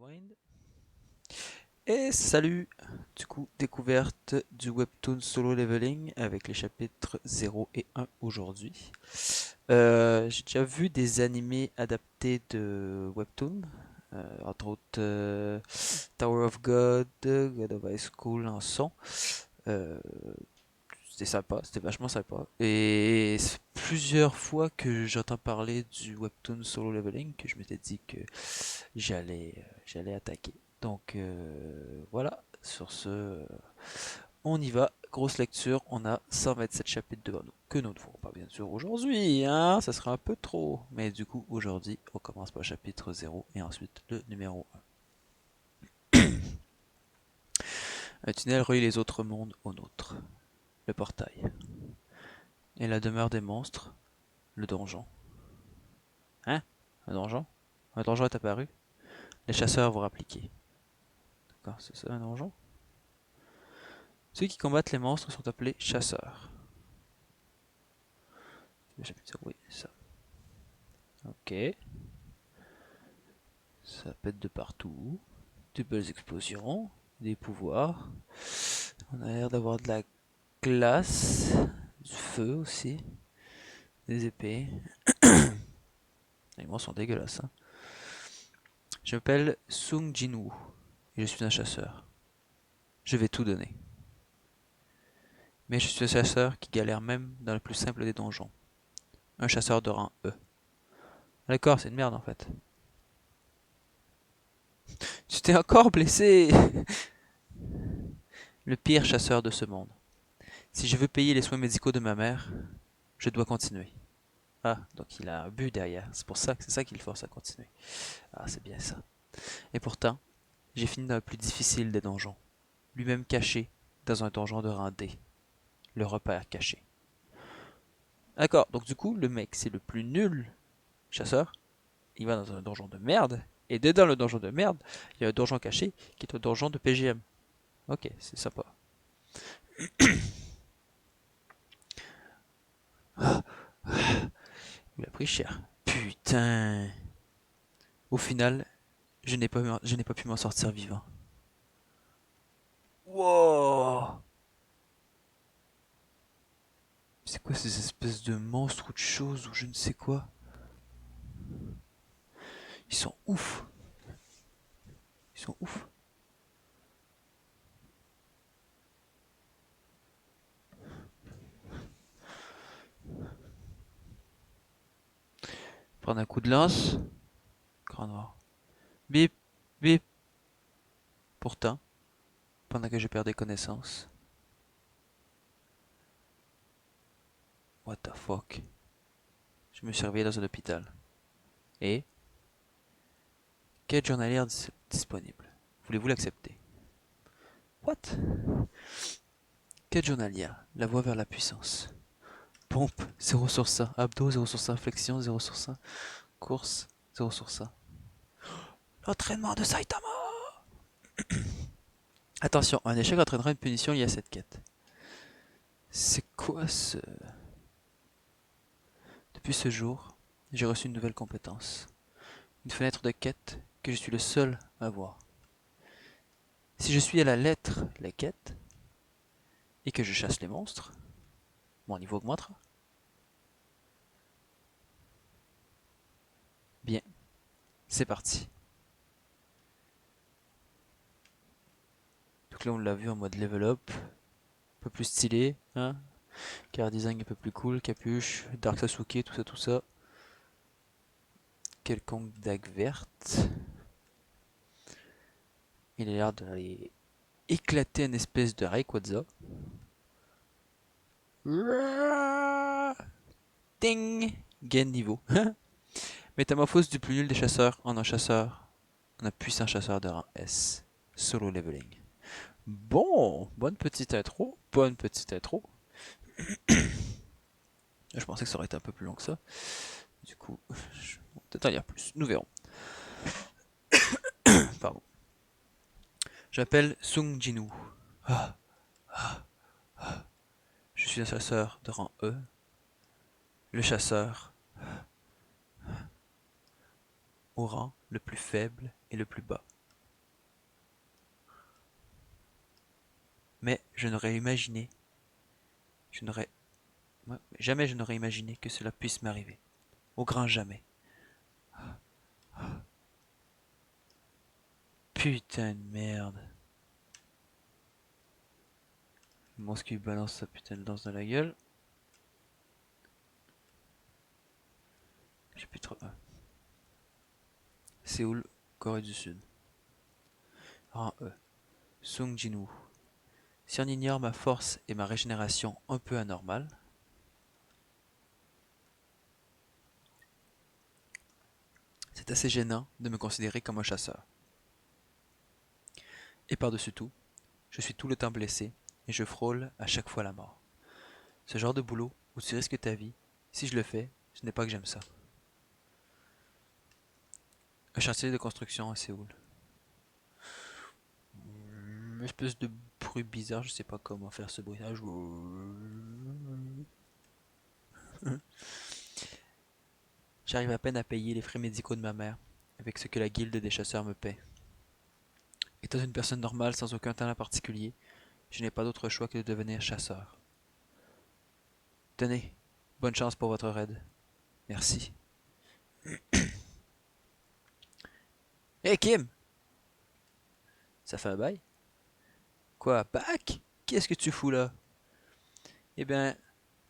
Rewind. Et salut! Du coup, découverte du webtoon solo leveling avec les chapitres 0 et 1 aujourd'hui. J'ai déjà vu des animés adaptés de webtoon, entre autres Tower of God, God of High School en son. Euh, C'était sympa, c'était vachement sympa. Et c'est plusieurs fois que j'entends parler du webtoon solo leveling que je m'étais dit que j'allais attaquer. Donc voilà, sur ce, on y va. Grosse lecture, on a 127 chapitres devant nous, que nous ne ferons pas bien sûr aujourd'hui, hein, ça sera un peu trop. Mais du coup, aujourd'hui, on commence par le chapitre 0 et ensuite le numéro 1. Un tunnel relie les autres mondes au nôtre. Le portail. Et la demeure des monstres, le donjon. Hein? Un donjon? Un donjon est apparu? Les chasseurs vont appliquer. D'accord, c'est ça un donjon? Ceux qui combattent les monstres sont appelés chasseurs. Oui, ça. Ok. Ça pète de partout. Des belles explosions. Des pouvoirs. On a l'air d'avoir de la glace. Du feu aussi. Des épées. Les monstres sont dégueulasses. Hein. Je m'appelle Sung Jinwoo. Et je suis un chasseur. Je vais tout donner. Mais je suis un chasseur qui galère même dans le plus simple des donjons. Un chasseur de rang E. D'accord, c'est une merde en fait. Tu t'es encore blessé. Le pire chasseur de ce monde. Si je veux payer les soins médicaux de ma mère, je dois continuer. Ah, donc il a un but derrière. C'est ça qui le force à continuer. Ah, c'est bien ça. Et pourtant, j'ai fini dans le plus difficile des donjons. Lui-même caché dans un donjon de rang D. Le repère caché. D'accord, donc du coup, le mec, c'est le plus nul chasseur. Il va dans un donjon de merde. Et dedans le donjon de merde, il y a un donjon caché qui est un donjon de PGM. Ok, c'est sympa. Il a pris cher. Putain. Au final, je n'ai pas pu m'en sortir vivant. Wow. C'est quoi ces espèces de monstres ou de choses ou je ne sais quoi? Ils sont ouf. Ils sont ouf. Prendre un coup de lance. Grand noir. Bip, bip. Pourtant, pendant que je perdais connaissance. What the fuck? Je me suis réveillé dans un hôpital. Et quête journalière disponible. Voulez-vous l'accepter? What? Quête journalière. La voie vers la puissance. Pompe 0 sur 100. Abdos 0 sur 100. Flexion 0 sur 100. Course 0 sur 100. L'entraînement de Saitama. Attention, un échec entraînera une punition liée à cette quête. C'est quoi ce... Depuis ce jour, j'ai reçu une nouvelle compétence. Une fenêtre de quête que je suis le seul à voir. Si je suis à la lettre la quête, et que je chasse les monstres, mon niveau augmentera. Bien, c'est parti. Donc là on l'a vu en mode level up, un peu plus stylé, hein. Car design un peu plus cool, capuche, Dark Sasuke, tout ça, tout ça. Quelconque dague verte. Il a l'air d'aller éclater une espèce de Rayquaza. Ding! Gain niveau. Métamorphose du plus nul des chasseurs en un chasseur. En un puissant chasseur de rang S. Solo leveling. Bon, bonne petite intro. Bonne petite intro. Je pensais que ça aurait été un peu plus long que ça. Du coup, je vais peut-être en lire plus. Nous verrons. Pardon. Je m'appelle Sung Jinwoo. Ah, je suis un chasseur de rang E. Le chasseur au rang le plus faible et le plus bas. Mais je n'aurais imaginé, je n'aurais, ouais, jamais je n'aurais imaginé que cela puisse m'arriver. Au grand jamais. Putain de merde. Le monstre qui balance sa putain de lance dans la gueule. Chapitre 1. Séoul, Corée du Sud. Rang E. Sung Jin-woo. Si on ignore ma force et ma régénération un peu anormales, c'est assez gênant de me considérer comme un chasseur. Et par-dessus tout, je suis tout le temps blessé et je frôle à chaque fois la mort. Ce genre de boulot où tu risques ta vie, si je le fais, ce n'est pas que j'aime ça. Un chantier de construction à Séoul. Une espèce de bruit bizarre, je sais pas comment faire ce bruitage. J'arrive à peine à payer les frais médicaux de ma mère, avec ce que la guilde des chasseurs me paie. Étant une personne normale sans aucun talent particulier, je n'ai pas d'autre choix que de devenir chasseur. Tenez, bonne chance pour votre raid. Merci. Hé Kim! Ça fait un bail? Quoi, back? Qu'est-ce que tu fous là? Eh bien,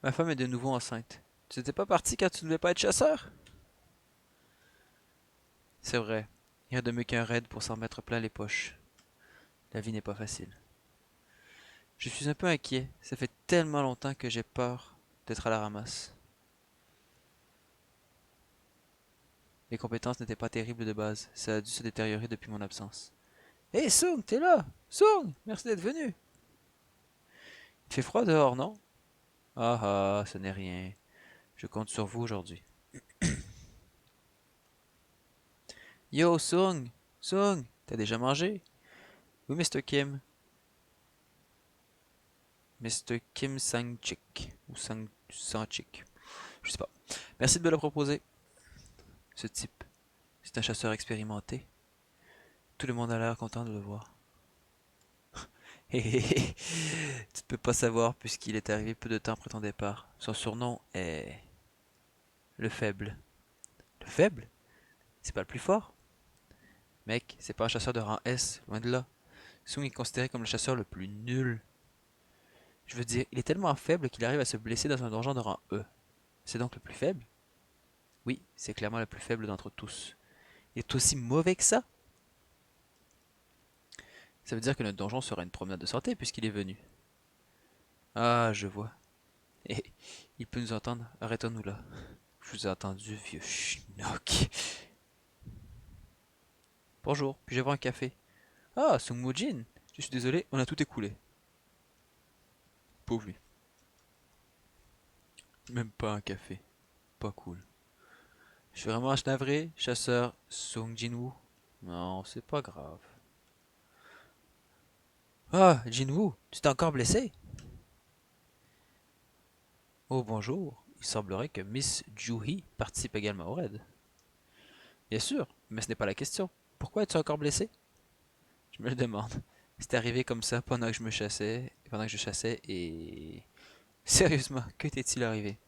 ma femme est de nouveau enceinte. Tu n'étais pas parti quand tu ne devais pas être chasseur? C'est vrai. Rien de mieux qu'un raid pour s'en mettre plein les poches. La vie n'est pas facile. Je suis un peu inquiet. Ça fait tellement longtemps que j'ai peur d'être à la ramasse. Mes compétences n'étaient pas terribles de base. Ça a dû se détériorer depuis mon absence. Hé Sung, t'es là? Sung, merci d'être venu. Il fait froid dehors, non? Ah ah, ce n'est rien. Je compte sur vous aujourd'hui. Yo Sung! Sung, t'as déjà mangé? Oui, Mr. Kim. Mr. Kim Sang-chik. Ou Sang-chik. Je sais pas. Merci de me le proposer. Ce type, c'est un chasseur expérimenté. Tout le monde a l'air content de le voir. Hé hé hé. Tu ne peux pas savoir puisqu'il est arrivé peu de temps après ton départ. Son surnom est le faible. Le faible? C'est pas le plus fort? Mec, c'est pas un chasseur de rang S, loin de là. Sung est considéré comme le chasseur le plus nul. Je veux dire, il est tellement faible qu'il arrive à se blesser dans un donjon de rang E. C'est donc le plus faible? Oui, c'est clairement le plus faible d'entre tous. Il est aussi mauvais que ça? Ça veut dire que notre donjon sera une promenade de santé puisqu'il est venu. Ah, je vois. Et il peut nous entendre. Arrêtons-nous là. Je vous ai entendu, vieux schnock. Bonjour, puis-je avoir un café? Ah, Sungmo-jin. Je suis désolé, on a tout écoulé. Pauvre lui. Même pas un café. Pas cool. Je suis vraiment navré, chasseur Sung Jinwoo. Non, c'est pas grave. Ah, Jinwoo, tu t'es encore blessé? Oh, bonjour. Il semblerait que Miss Juhi participe également au raid. Bien sûr, mais ce n'est pas la question. Pourquoi es-tu encore blessé? Je me le demande. C'est arrivé comme ça pendant que je me chassais, pendant que je chassais et... Sérieusement, que t'est-il arrivé?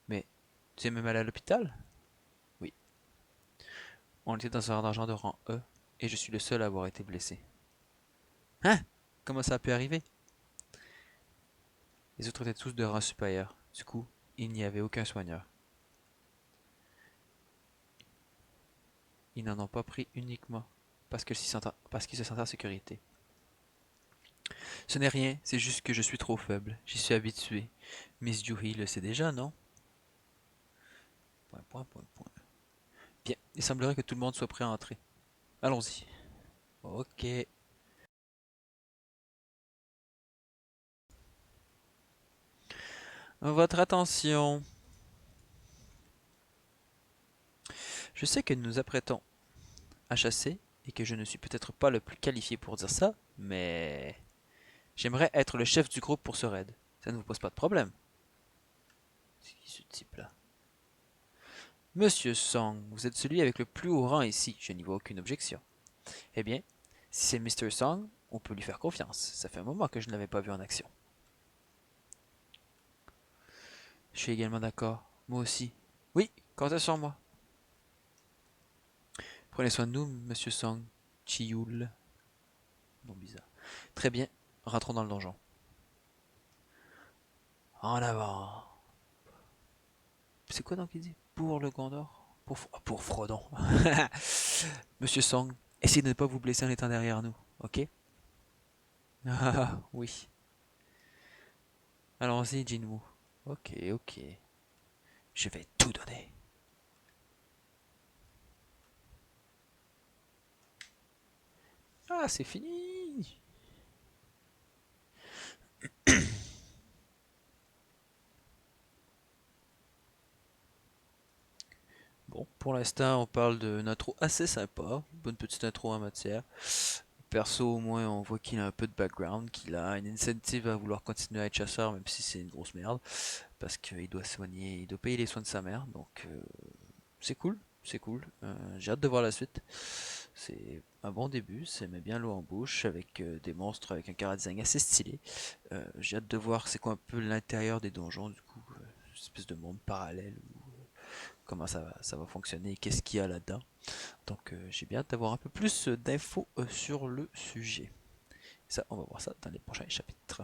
Mais, tu es même allé à l'hôpital? Oui. On était dans un argent de rang E, et je suis le seul à avoir été blessé. Hein? Comment ça a pu arriver? Les autres étaient tous de rang supérieur. Du coup, il n'y avait aucun soigneur. Ils n'en ont pas pris uniquement parce qu'ils se sentaient en sécurité. Ce n'est rien, c'est juste que je suis trop faible. J'y suis habitué. Miss Juhi le sait déjà, non? Point, point, point, point. Bien, il semblerait que tout le monde soit prêt à entrer. Allons-y. Ok. Votre attention. Je sais que nous nous apprêtons à chasser et que je ne suis peut-être pas le plus qualifié pour dire ça, mais j'aimerais être le chef du groupe pour ce raid. Ça ne vous pose pas de problème? C'est qui ce type-là? Monsieur Song, vous êtes celui avec le plus haut rang ici, je n'y vois aucune objection. Eh bien, si c'est Mr. Song, On peut lui faire confiance. Ça fait un moment que je ne l'avais pas vu en action. Je suis également d'accord. Moi aussi. Oui, comptez sur moi. Prenez soin de nous, Monsieur Song. Chiyul. Bon, bizarre. Très bien. Rentrons dans le donjon. En avant. C'est quoi donc il dit? Pour le Gondor? Pour Frodon. Monsieur Song, essayez de ne pas vous blesser en étant derrière nous, ok? Ah oui. Allons-y, Jinwoo. Ok, ok. Je vais tout donner. Ah, c'est fini! Bon, pour l'instant, on parle d'une intro assez sympa. Bonne petite intro en matière. Perso, au moins, on voit qu'il a un peu de background, qu'il a une incentive à vouloir continuer à être chasseur, même si c'est une grosse merde. Parce qu'il doit soigner, il doit payer les soins de sa mère. Donc, c'est cool, c'est cool. J'ai hâte de voir la suite. C'est un bon début, ça met bien l'eau en bouche avec des monstres avec un chara-design assez stylé. J'ai hâte de voir c'est quoi un peu l'intérieur des donjons, du coup, une espèce de monde parallèle où comment ça va fonctionner et qu'est-ce qu'il y a là-dedans. Donc j'ai bien hâte d'avoir un peu plus d'infos sur le sujet. Ça, on va voir ça dans les prochains chapitres.